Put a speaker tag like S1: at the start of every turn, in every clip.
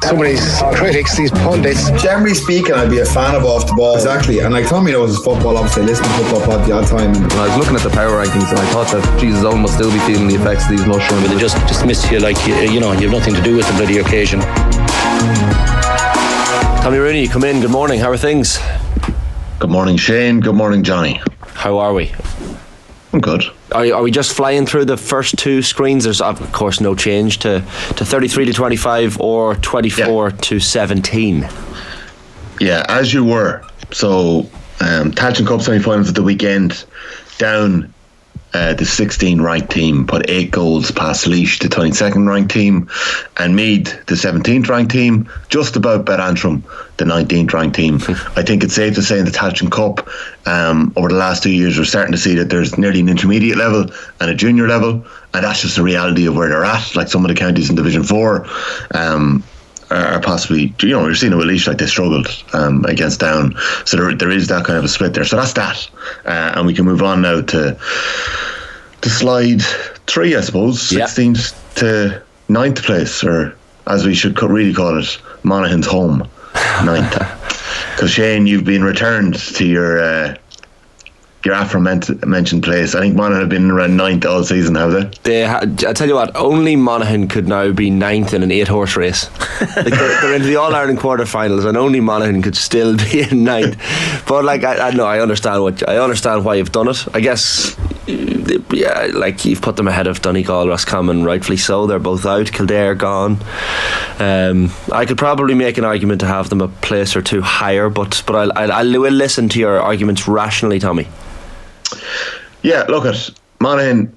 S1: Some of these critics, these pundits.
S2: Generally speaking, I'd be a fan of off the ball.
S3: Exactly, and like Tommy knows his football, obviously listen to football pod the odd time.
S4: And I was looking at the power rankings and I thought that Jesus Owen must still be feeling the effects of these mushrooms.
S5: They just miss you like you know you have nothing to do with the bloody occasion.
S6: Tommy Rooney, you come in. Good morning. How are things?
S7: Good morning, Shane. Good morning, Johnny.
S6: How are we?
S7: I'm good.
S6: Are we just flying through the first two screens? There's of course no change to 33 to 25 or 24 to 17.
S7: Yeah, as you were. So, Tailteann Cup semi-finals at the weekend, down the 16 ranked team put 8 goals past Laois, the 22nd ranked team, and Meath, the 17th ranked team, just about bet Antrim, the 19th ranked team. I think it's safe to say in the Tailteann Cup, over the last 2 years, we're starting to see that there's nearly an intermediate level and a junior level, and that's just the reality of where they're at. Like some of the counties in Division 4 are possibly, you know, you're seeing it with Laois, like they struggled against Down. So there is that kind of a split there. So that's that. And we can move on now to slide 3, I suppose, 16th to 9th place, or as we should really call it, Monaghan's home, 9th. Because Shane, you've been returned to your aforementioned place. I think Monaghan have been around 9th all season, have they?
S6: I tell you what, only Monaghan could now be 9th in an 8-horse race. Like they're into the All-Ireland quarterfinals, and only Monaghan could still be in 9th. But like I know, I understand why you've done it. I guess, yeah, like you've put them ahead of Donegal, Roscommon, rightfully so. They're both out. Kildare gone. I could probably make an argument to have them a place or two higher, but I will listen to your arguments rationally, Tommy.
S7: Yeah, look at Monaghan.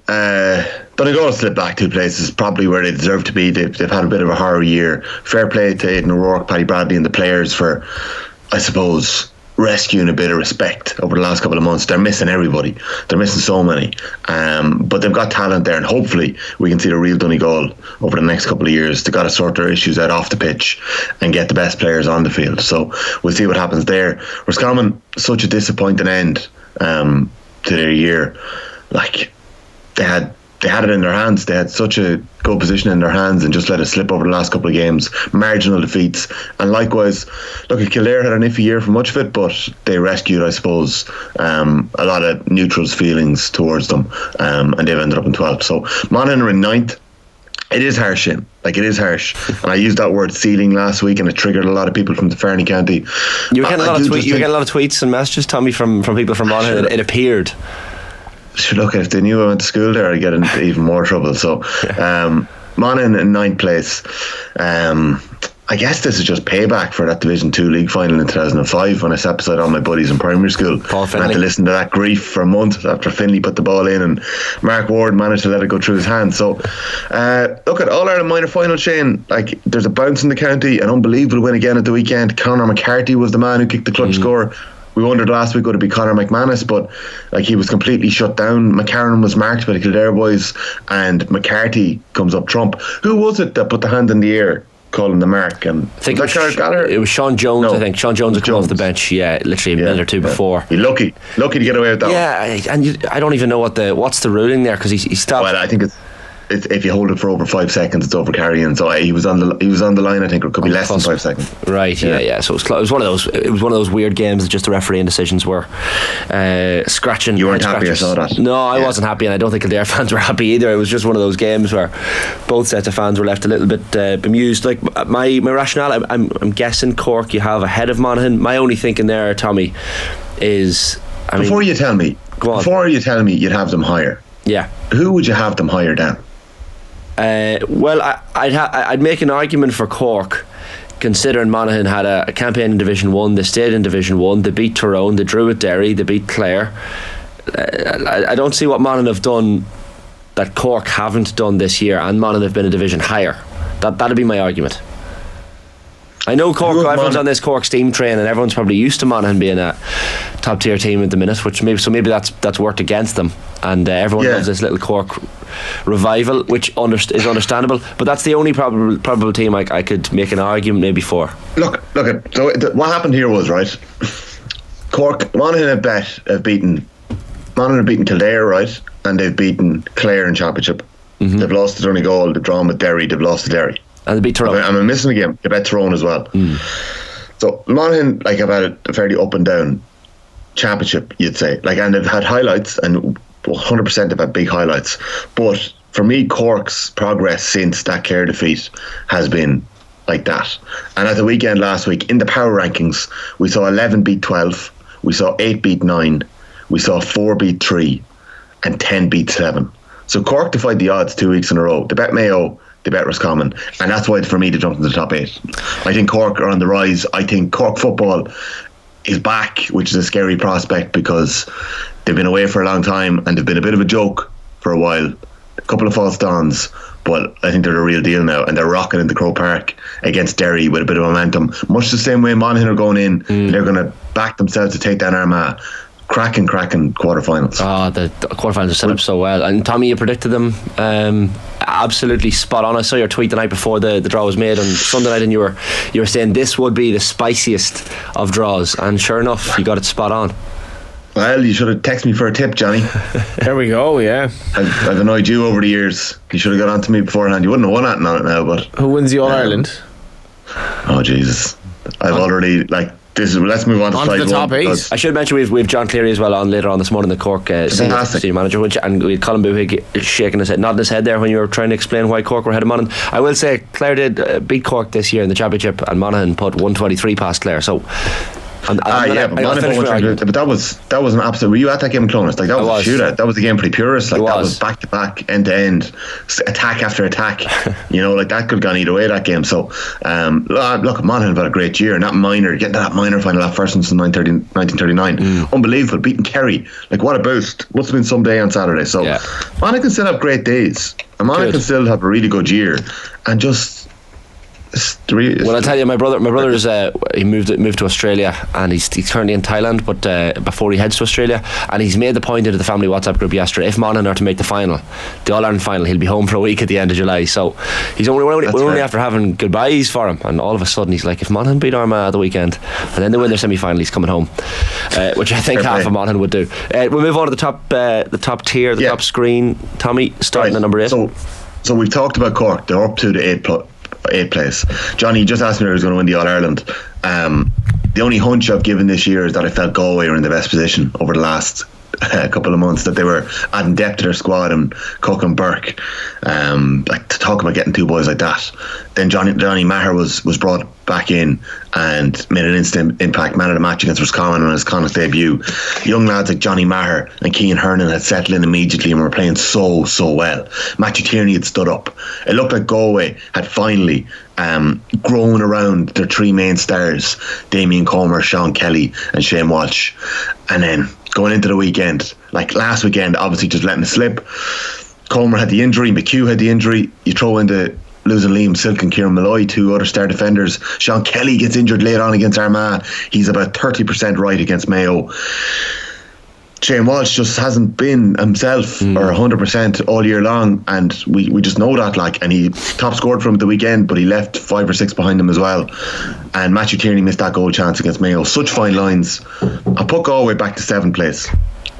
S7: Donegal slipped back 2 places, probably where they deserve to be. They've had a bit of a horror year. Fair play to Aidan O'Rourke, Paddy Bradley and the players for, I suppose, rescuing a bit of respect over the last couple of months. They're missing everybody. They're missing so many. But they've got talent there, and hopefully we can see the real Donegal over the next couple of years. They've got to sort their issues out off the pitch and get the best players on the field. So we'll see what happens there. Roscommon, such a disappointing end to their year. Like they had it in their hands. They had such a good position in their hands and just let it slip over the last couple of games. Marginal defeats. And likewise, look, Kildare had an iffy year for much of it, but they rescued, I suppose, a lot of neutrals' feelings towards them, and they've ended up in 12th. So Monaghan are in 9th. It is harsh, Shane. Like, it is harsh. And I used that word ceiling last week, and it triggered a lot of people from the Fernie County.
S6: You were getting a lot of tweets and messages, Tommy, from people from Monaghan. It appeared.
S7: Sure, look, if they knew I went to school there, I'd get into even more trouble. So, Monaghan in 9th place. I guess this is just payback for that Division 2 league final in 2005 when I sat beside all my buddies in primary school. And had to listen to that grief for a month after Finlay put the ball in and Mark Ward managed to let it go through his hands. So, look at All-Ireland minor final, Shane. Like, there's a bounce in the county, an unbelievable win again at the weekend. Conor McCarthy was the man who kicked the clutch score. We wondered last week would it be Conor McManus, but like he was completely shut down. McCarron was marked by the Kildare boys, and McCarthy comes up trump. Who was it that put the hand in the air calling the mark? And
S6: I think it was Sean Jones. No, I think Sean Jones had come off the bench. Yeah, literally a minute or two before.
S7: You're lucky to get away with that.
S6: Yeah, and I don't even know what's the ruling there, because he stopped.
S7: Well, I think it's if you hold it for over 5 seconds, it's over carrying. So he was on the line. I think it could be less than 5 seconds.
S6: Right. Yeah. So it was one of those weird games that just the refereeing decisions were scratching.
S7: You weren't happy. I saw that.
S6: No, I wasn't happy, and I don't think Kildare fans were happy either. It was just one of those games where both sets of fans were left a little bit bemused. Like my rationale, I'm guessing Cork you have ahead of Monaghan. My only thinking there, Tommy, is
S7: before you tell me you'd have them higher.
S6: Yeah.
S7: Who would you have them higher down?
S6: Well, I'd make an argument for Cork, considering Monaghan had a campaign in Division 1. They stayed in Division 1. They beat Tyrone. They drew at Derry. They beat Clare. I don't see what Monaghan have done that Cork haven't done this year, and Monaghan have been a division higher. That'd be my argument. I know Cork, everyone's on this Cork steam train, and everyone's probably used to Monaghan being a top tier team at the minute, which maybe that's worked against them, and everyone loves this little Cork revival, which is understandable, but that's the only probable team I could make an argument maybe for.
S7: Look so what happened here was, right, Monaghan have beaten Kildare, right, and they've beaten Clare in Championship. They've lost to Donegal, they've drawn with Derry, they've lost to Derry.
S6: And they beat Tyrone.
S7: I'm missing a game. They beat Tyrone as well. So Monaghan, like, have had a fairly up and down championship, you'd say. Like, and they've had highlights, and 100% they've had big highlights. But for me, Cork's progress since that Kerry defeat has been like that. And at the weekend last week, in the power rankings, we saw 11 beat 12, we saw 8 beat 9, we saw 4 beat 3, and 10 beat 7. So Cork defied the odds 2 weeks in a row. They bet Mayo, they bet Roscommon, and that's why for me they jumped into the top 8. I think Cork are on the rise. I think Cork football is back, which is a scary prospect because they've been away for a long time and they've been a bit of a joke for a while. A couple of false dawns, but I think they're the real deal now, and they're rocking into Croke Park against Derry with a bit of momentum, much the same way Monaghan are going in. They're going to back themselves to take down Armagh. Cracking quarterfinals.
S6: The quarterfinals are set up so well. And Tommy, you predicted them absolutely spot on. I saw your tweet the night before the draw was made on Sunday night, and you were saying this would be the spiciest of draws, and sure enough, you got it spot on.
S7: Well, you should have texted me for a tip, Johnny.
S8: There we go. Yeah,
S7: I've annoyed you over the years. You should have got on to me beforehand. You wouldn't have won that on it now, but
S8: who wins the All Ireland?
S7: Oh Jesus, I've already let's move on to
S8: the top 8.
S6: I should mention we've John Cleary as well on later on this morning, the Cork senior manager, and we had Colin Buhig shaking his head, nodding his head there when you were trying to explain why Cork were ahead of Monaghan. I will say Clare did beat Cork this year in the championship, and Monaghan put 123 past Clare. So. But
S7: that was an absolute. Were you at that game in Clonus? Like, that was a shootout. That was the game pretty purist. Like, that was back to back, end to end, attack after attack. Like, that could have gone either way, that game. So look, Monaghan have had a great year, and that minor, getting to that minor final, that first one since 1939, unbelievable. Beating Kerry, like, what a boost. Must have been some day on Saturday. So Monaghan can still have great days, and Monaghan can still have a really good year, and just. Well, I'll
S6: tell you, my brother's he moved to Australia, and he's currently in Thailand, but before he heads to Australia, and he's made the point into the family WhatsApp group yesterday, if Monaghan are to make the final, the All-Ireland final, he'll be home for a week at the end of July. So we're only after having goodbyes for him, and all of a sudden he's like, if Monaghan beat Armagh at the weekend and then they win their semi-final, he's coming home, which I think half of Monaghan would do. We'll move on to the top tier, the top screen. Tommy, starting at number 8.
S7: So we've talked about Cork. They're up to the 8th place. Johnny, you just asked me who was going to win the All-Ireland. The only hunch I've given this year is that I felt Galway were in the best position over the last couple of months, that they were adding depth to their squad, and Cook and Burke, like, to talk about getting 2 boys like that. Then Johnny Maher was brought back in and made an instant impact, man of the match against Roscommon on his Connacht debut. Young lads like Johnny Maher and Cian Hernan had settled in immediately and were playing so well. Matthew Tierney had stood up. It looked like Galway had finally grown around their 3 main stars, Damien Comer, Sean Kelly and Shane Walsh. And then going into the weekend, like last weekend, obviously just letting it slip. Comer had the injury, McHugh had the injury. You throw into losing Liam Silk and Kieran Malloy, 2 other star defenders. Sean Kelly gets injured late on against Armagh. He's about 30% right against Mayo. Shane Walsh just hasn't been himself or 100% all year long, and we just know that, like, and he top scored from the weekend, but he left 5 or 6 behind him as well. And Matthew Tierney missed that goal chance against Mayo. Such fine lines. I put Galway back to 7th place.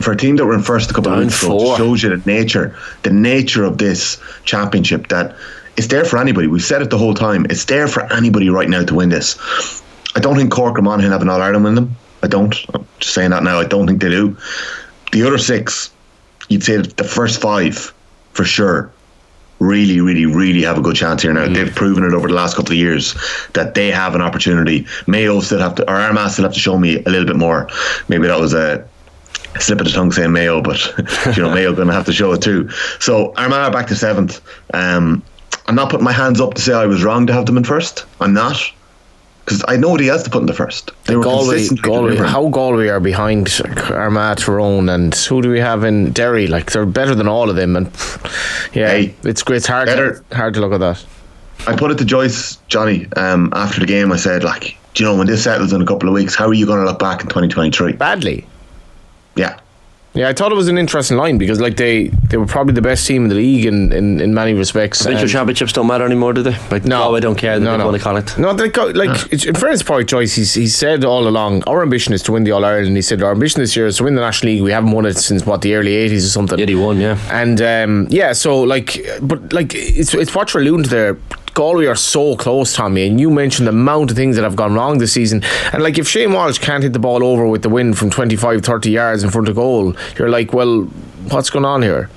S7: For a team that were in first a couple of weeks ago, it shows you the nature of this championship, that it's there for anybody. We've said it the whole time. It's there for anybody right now to win this. I don't think Cork or Monaghan have an All-Ireland in them. I don't. I'm just saying that now. I don't think they do. The other 6, you'd say that the first 5 for sure really have a good chance here now. They've proven it over the last couple of years that they have an opportunity. Mayo still have to, or Armagh still have to show me a little bit more. Maybe that was a slip of the tongue saying Mayo, but Mayo going to have to show it too. So Armagh back to 7th. I'm not putting my hands up to say I was wrong to have them in first. I'm not, because I know nobody else to put in the first. They were
S8: Galway, how Galway are behind Armagh, Tyrone, and who do we have in Derry? Like, they're better than all of them, and it's hard to look at that.
S7: I put it to Joyce, Johnny, after the game. I said, like, do you know, when this settles in a couple of weeks, how are you going to look back in 2023?
S8: Badly.
S7: Yeah,
S8: I thought it was an interesting line, because like they were probably the best team in the league in many respects.
S6: Provincial championships don't matter anymore, do they? Like, no, I don't care. They want to call it.
S8: No, they go, like, in fairness, Point Joyce, he said all along, our ambition is to win the All Ireland. He said our ambition this year is to win the National League. We haven't won it since the early 80s or something.
S6: 81, yeah.
S8: And so like, but like, it's what you're alluding to there. Galway are so close, Tommy, and you mentioned the amount of things that have gone wrong this season, and like if Shane Walsh can't hit the ball over with the win from 25-30 yards in front of goal, you're like, well, what's going on here?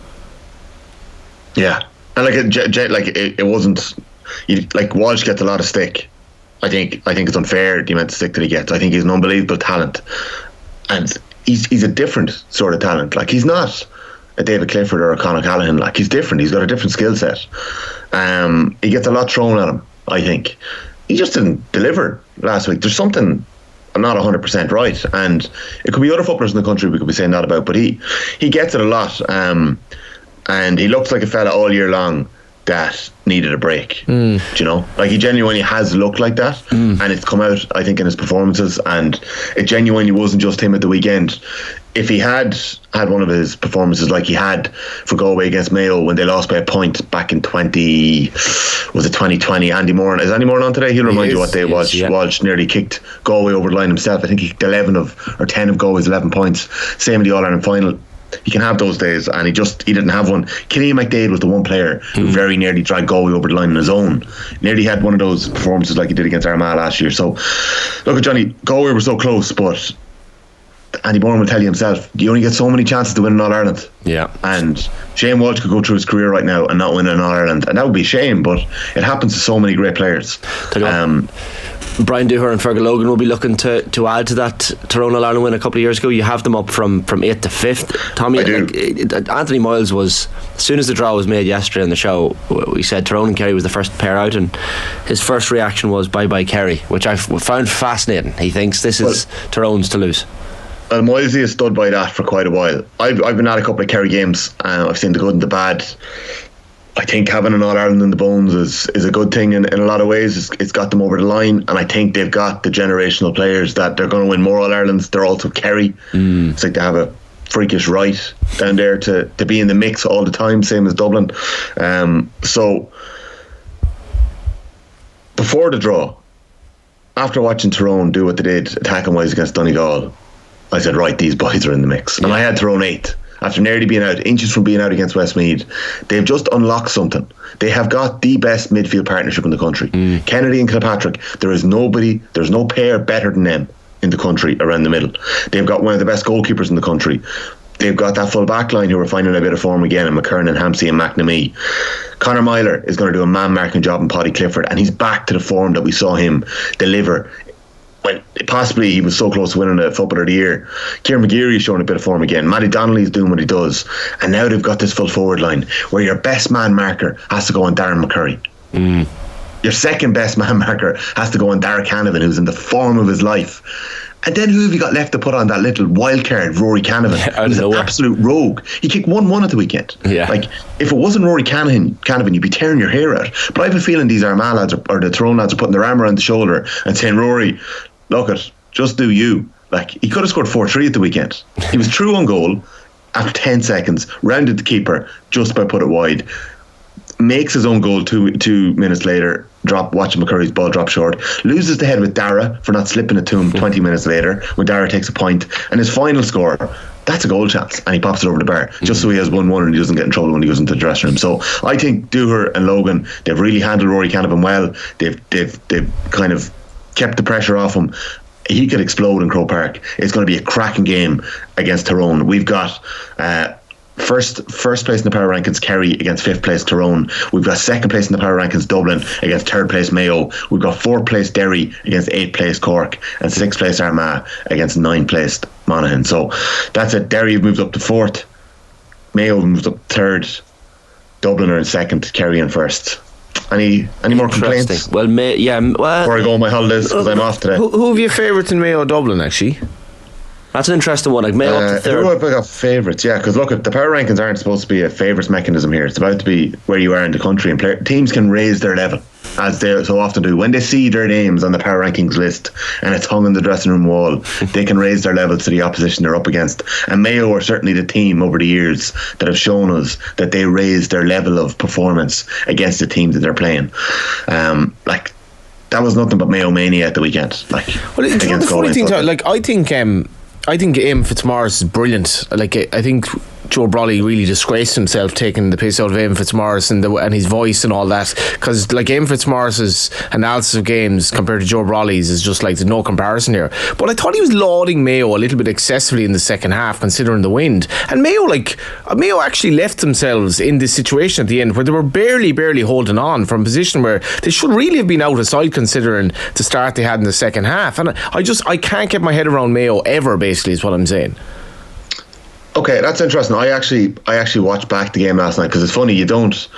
S7: Yeah, and it wasn't like Walsh gets a lot of stick. I think it's unfair the amount of stick that he gets. I think he's an unbelievable talent, and he's a different sort of talent. Like, he's not a David Clifford or a Conor Callaghan. Like, he's different. He's got a different skill set. He gets a lot thrown at him. I think he just didn't deliver last week. There's something not 100% right, and it could be other footballers in the country we could be saying that about, but he gets it a lot, and he looks like a fella all year long that needed a break. Do you know? Like, he genuinely has looked like that, and it's come out, I think, in his performances, and it genuinely wasn't just him at the weekend. If he had one of his performances like he had for Galway against Mayo when they lost by a point back in 2020, Andy Moran, is Andy Moran on today? He'll remind you what day it was. Yeah. Walsh nearly kicked Galway over the line himself. I think he kicked 10 of Galway's 11 points. Same in the All-Ireland final. He can have those days, and he didn't have one. Killian McDade was the one player who very nearly dragged Galway over the line on his own. Nearly had one of those performances like he did against Armagh last year. So, look at Johnny, Galway were so close, but Andy Bourne will tell you himself, you only get so many chances to win an All-Ireland.
S6: Yeah.
S7: And Shane Walsh could go through his career right now and not win an All-Ireland, and that would be a shame, but it happens to so many great players.
S6: Brian Dooher and Fergal Logan will be looking to add to that Tyrone All-Ireland win a couple of years ago. You have them up from 8th to 5th. Tommy,
S7: I do.
S6: Anthony Miles was, as soon as the draw was made yesterday on the show, we said Tyrone and Kerry was the first pair out, and his first reaction was bye Kerry, which I found fascinating. He thinks this is Tyrone's to lose.
S7: Well, Milesy has stood by that for quite a while. I've been at a couple of Kerry games, I've seen the good and the bad. I think having an All-Ireland in the bones is a good thing in a lot of ways. It's got them over the line, and I think they've got the generational players that they're going to win more All-Irelands. They're also Kerry. It's like they have a freakish right down there to be in the mix all the time, same as Dublin. So before the draw, after watching Tyrone do what they did attacking wise against Donegal, I said, right, these boys are in the mix. And I had Tyrone 8th. After nearly being out, inches from being out against Westmeath, they've just unlocked something. They have got the best midfield partnership in the country. Kennedy and Kilpatrick, there's no pair better than them in the country around the middle. They've got one of the best goalkeepers in the country. They've got that full back line who are finding a bit of form again in McKernan, Hampsey and McNamee. Conor Myler is going to do a man-marking job in Paddy Clifford, and he's back to the form that we saw him deliver when possibly he was so close to winning the Footballer of the Year. Kieran McGeary is showing a bit of form again. Matty Donnelly's doing what he does, and now they've got this full forward line where your best man marker has to go on Darren McCurry. Your second best man marker has to go on Derek Canavan, who's in the form of his life. And then who have you got left to put on that little wild card? Rory Canavan. He's an absolute rogue. He kicked 1-1 at the weekend. Like, if it wasn't Rory Canavan, you'd be tearing your hair out. But I have a feeling these Armagh lads or the Tyrone lads are putting their arm around the shoulder and saying, Rory, look it, just do you. Like, he could have scored 4-3 at the weekend. He was through on goal after 10 seconds, rounded the keeper just by put it wide, makes his own goal 2 minutes later, watching McCurry's ball drop short, loses the head with Dara for not slipping it to him 20 minutes later when Dara takes a point, and his final score, that's a goal chance, and he pops it over the bar just so he has 1-1 and he doesn't get in trouble when he goes into the dressing room. So I think Dooher and Logan, they've really handled Rory Canavan well. They've kind of kept the pressure off him. He could explode in Croke Park. It's going to be a cracking game against Tyrone. We've got first place in the Power Rankings Kerry against 5th place Tyrone. We've got 2nd place in the Power Rankings Dublin against 3rd place Mayo. We've got 4th place Derry against 8th place Cork, and 6th place Armagh against 9th place Monaghan. So that's it. Derry have moved up to 4th, Mayo have moved up 3rd, Dublin are in 2nd, Kerry in 1st. Any more complaints?
S6: Well,
S7: before I go on my holidays, because I'm off today.
S8: Who have your favourites in Mayo Dublin, actually?
S6: That's an interesting one. Like Mayo up to 3rd.
S7: Who have I got favourites? Yeah, because look, the Power Rankings aren't supposed to be a favourites mechanism here. It's about to be where you are in the country, and teams can raise their level, as they so often do. When they see their names on the Power Rankings list and it's hung on the dressing room wall, they can raise their level to the opposition they're up against. And Mayo are certainly the team over the years that have shown us that they raise their level of performance against the team that they're playing. Like, that was nothing but Mayo mania at the weekend. Like,
S8: well, the funny thing, like, I think Eamon Fitzmaurice is brilliant. Like, I think Joe Brolly really disgraced himself taking the piss out of Eamon Fitzmaurice and his voice and all that, because like Eamon Fitzmaurice's analysis of games compared to Joe Brolly's is just like there's no comparison here. But I thought he was lauding Mayo a little bit excessively in the second half considering the wind, and Mayo actually left themselves in this situation at the end where they were barely holding on from a position where they should really have been out of sight considering the start they had in the second half. And I can't get my head around Mayo ever, basically, is what I'm saying.
S7: Okay, that's interesting. I actually watched back the game last night because it's funny, you don't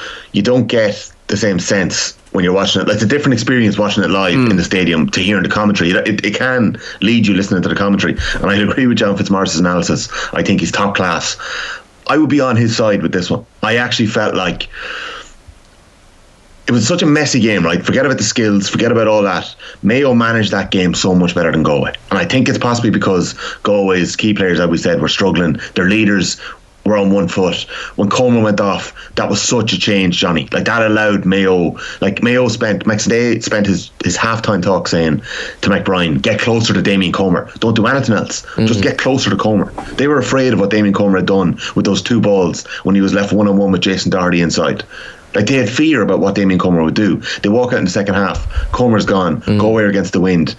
S7: get the same sense when you're watching it. Like, it's a different experience watching it live in the stadium to hearing the commentary. It can lead you listening to the commentary, and I agree with John Fitzmaurice's analysis. I think he's top class. I would be on his side with this one. I actually felt like it was such a messy game, right? Forget about the skills, forget about all that. Mayo managed that game so much better than Galway. And I think it's possibly because Galway's key players, as we said, were struggling. Their leaders were on one foot. When Coleman went off, that was such a change, Johnny. Like, that allowed Mayo, McStay spent his halftime talk saying to McBrien, get closer to Damien Comer. Don't do anything else. Just get closer to Comer. They were afraid of what Damien Comer had done with those two balls when he was left one-on-one with Jason Doherty inside. Like, they had fear about what Damien Comer would do. They walk out in the second half. Comer's gone. Galway against the wind.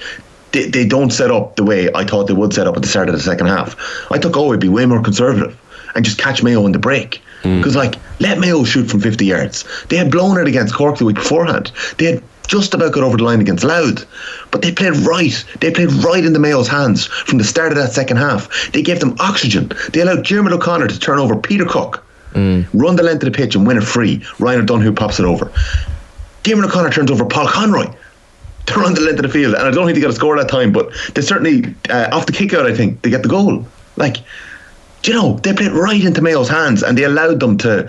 S7: They don't set up the way I thought they would set up at the start of the second half. I thought Galway would be way more conservative and just catch Mayo in the break. Because, let Mayo shoot from 50 yards. They had blown it against Cork the week beforehand. They had just about got over the line against Louth. But they played right. They played right into Mayo's hands from the start of that second half. They gave them oxygen. They allowed Diarmuid O'Connor to turn over Peter Cook. Run the length of the pitch and win it free. Ryan O'Donoghue pops it over. Diarmuid O'Connor turns over Paul Conroy to run the length of the field, and I don't think they got a score that time, but they certainly off the kick out, I think they get the goal. Like, they played right into Mayo's hands, and they allowed them to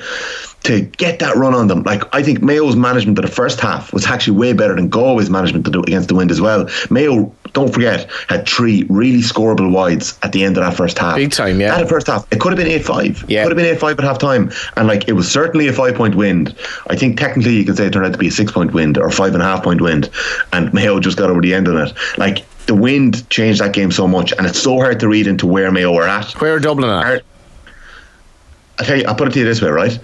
S7: get that run on them. Like, I think Mayo's management of the first half was actually way better than Galway's management against the wind as well. Mayo, don't forget, had 3 really scoreable wides at the end of that first half.
S8: Big time, yeah.
S7: That first half, it could have been 8-5.
S8: Yeah.
S7: It could have been 8-5 at half time, and it was certainly a 5-point wind. I think technically you could say it turned out to be a 6-point wind or 5.5-point wind, and Mayo just got over the end on it. Like, the wind changed that game so much, and it's so hard to read into where Mayo were at.
S8: Where are Dublin at?
S7: I'll tell you, I'll put it to you this way, right?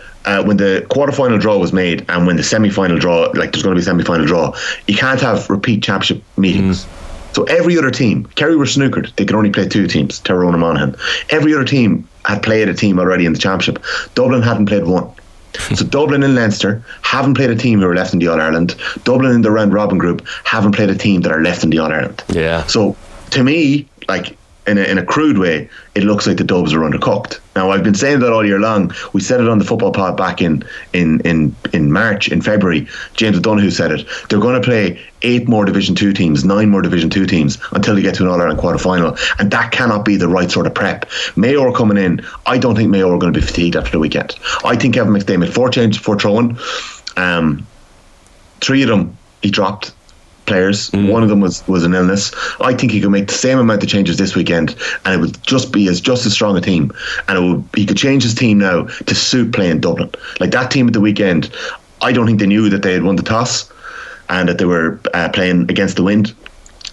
S7: When the quarterfinal draw was made and when the semi-final draw, there's going to be a semi-final draw, you can't have repeat championship meetings. So every other team, Kerry were snookered. They could only play 2 teams, Tyrone and Monaghan. Every other team had played a team already in the championship. Dublin hadn't played one. So Dublin and Leinster haven't played a team who are left in the All-Ireland. Dublin in the round robin group haven't played a team that are left in the All-Ireland.
S6: Yeah. So
S7: to me, in a crude way, it looks like the Dubs are undercooked. Now, I've been saying that all year long. We said it on the football pod back in March, in February. James O'Donoghue said it. They're going to play 8 more Division 2 teams, 9 more Division 2 teams until they get to an All-Ireland quarter-final, and that cannot be the right sort of prep. Mayo are coming in. I don't think Mayo are going to be fatigued after the weekend. I think Kevin McStay made 4 changes before throwing. 3 of them he dropped players. One of them was an illness. I think he could make the same amount of changes this weekend, and it would just be just as strong a team. And he could change his team now to suit playing Dublin. Like, that team at the weekend, I don't think they knew that they had won the toss and that they were playing against the wind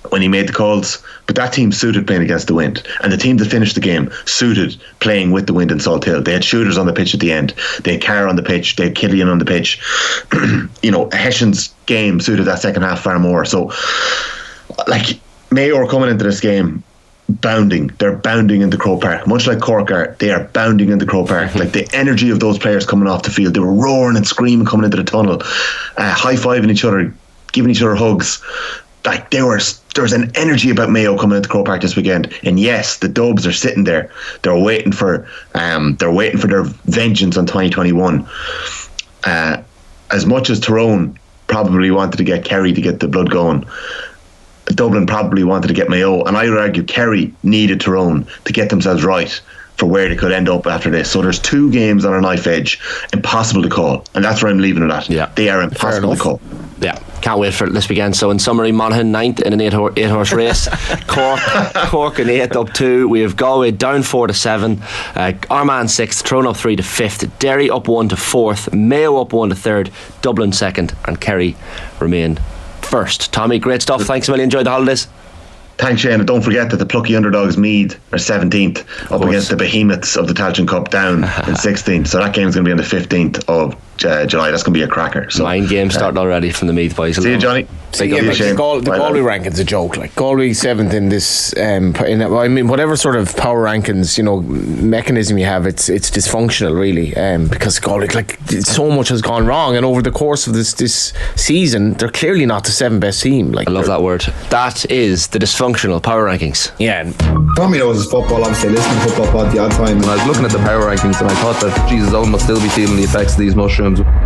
S7: when he made the calls, but that team suited playing against the wind, and the team that finished the game suited playing with the wind in Salt Hill. They had shooters on the pitch at the end, they had Carr on the pitch, they had Killian on the pitch. Hessian's game suited that second half far more. So, Mayo are coming into this game bounding. They're bounding into Croke Park, much like Cork are. They are bounding into Croke Park. Like, the energy of those players coming off the field, they were roaring and screaming coming into the tunnel, high-fiving each other, giving each other hugs. Like, there was an energy about Mayo coming into Croke Park this weekend, and yes, the Dubs are sitting there. They're waiting for their vengeance on 2021. As much as Tyrone probably wanted to get Kerry to get the blood going, Dublin probably wanted to get Mayo, and I would argue Kerry needed Tyrone to get themselves right for where they could end up after this. So there's 2 games on a knife edge, impossible to call, and that's where I'm leaving it at.
S6: Yeah.
S7: They are impossible to call.
S6: Yeah, can't wait for this weekend. So in summary, Monaghan 9th in an 8-horse race. Cork in 8th up 2. We have Galway down 4-7. Armagh 6th, Tyrone up 3 to 5th. Derry up 1 to 4th. Mayo up 1 to 3rd. Dublin 2nd, and Kerry remain 1st. Tommy, great stuff. Thanks a million. Enjoy the holidays.
S7: Thanks, Shane. And don't forget that the plucky underdogs Meath are 17th up against the behemoths of the Tailteann Cup Down in 16th. So that game's going to be on the 15th of July. That's going to be a cracker. So
S6: 9 games starting already from the Meath boys.
S7: See you, Johnny.
S8: The Galway rankings a joke. Like Galway 7th in this. Whatever sort of power rankings mechanism you have, it's dysfunctional really. Because Galway, so much has gone wrong, and over the course of this season, they're clearly not the 7th best team.
S6: I love that word. That is the dysfunctional power rankings.
S8: Yeah.
S3: Tommy knows his football, obviously, listen to football pod the odd time.
S4: And I was looking at the power rankings and I thought that Jesus Owen must still be feeling the effects of these mushrooms.